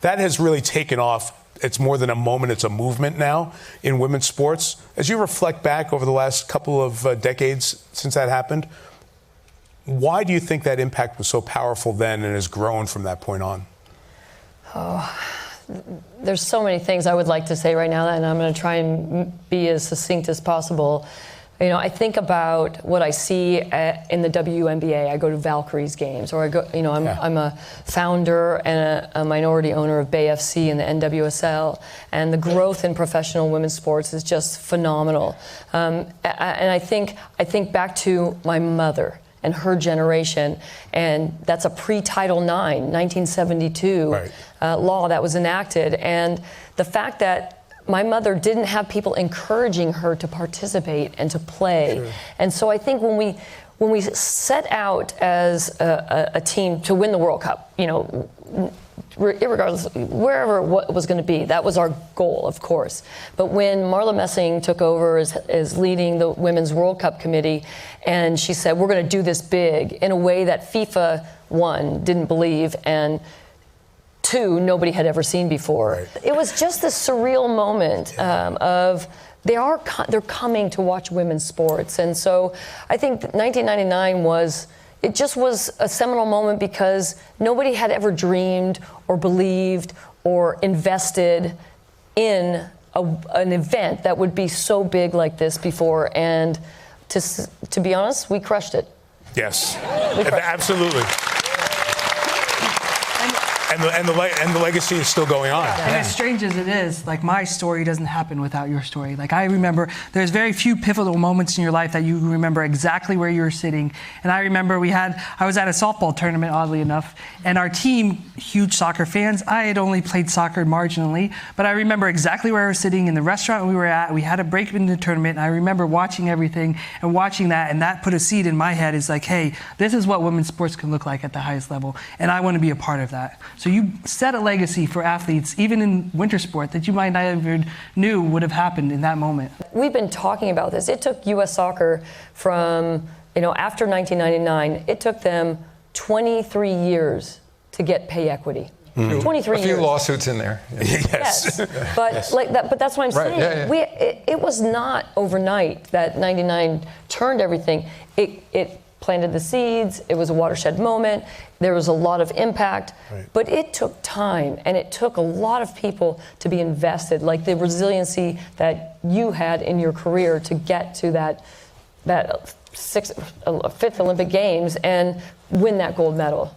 That has really taken off. It's more than a moment, it's a movement now in women's sports. As you reflect back over the last couple of decades since that happened, why do you think that impact was so powerful then and has grown from that point on? Oh, there's so many things I would like to say right now, and I'm going to try and be as succinct as possible. You know, I think about what I see in the WNBA. I go to Valkyrie's games, or I go. You know, I'm a founder and a minority owner of Bay FC and the NWSL, and the growth in professional women's sports is just phenomenal. And I think back to my mother and her generation, and that's a pre-Title IX, 1972 law that was enacted, and the fact that my mother didn't have people encouraging her to participate and to play. Sure. And so I think when we set out as a team to win the World Cup, you know, irregardless, wherever what was going to be, that was our goal, of course. But when Marla Messing took over as leading the Women's World Cup Committee, and she said, we're going to do this big in a way that FIFA, one, didn't believe, and two, nobody had ever seen before. Right. It was just this surreal moment of they're coming to watch women's sports. And so I think 1999 was a seminal moment because nobody had ever dreamed or believed or invested in an event that would be so big like this before. And to be honest, we crushed it. Yes, absolutely. And the legacy is still going on. And as strange as it is, like, my story doesn't happen without your story. Like, I remember there's very few pivotal moments in your life that you remember exactly where you were sitting. And I remember I was at a softball tournament, oddly enough, and our team, huge soccer fans, I had only played soccer marginally, but I remember exactly where I was sitting in the restaurant we were at. We had a break in the tournament, and I remember watching everything and watching that, and that put a seed in my head. Is like, hey, this is what women's sports can look like at the highest level, and I want to be a part of that. So you set a legacy for athletes, even in winter sport, that you might not have knew would have happened in that moment. We've been talking about this. It took U.S. soccer from, after 1999, it took them 23 years to get pay equity. Mm-hmm. 23 years. A few lawsuits in there. Yes. But yes. But that's what I'm saying. It was not overnight that 99 turned everything. It planted the seeds. It was a watershed moment. There was a lot of impact, but it took time, and it took a lot of people to be invested, like the resiliency that you had in your career to get to that fifth Olympic Games and win that gold medal.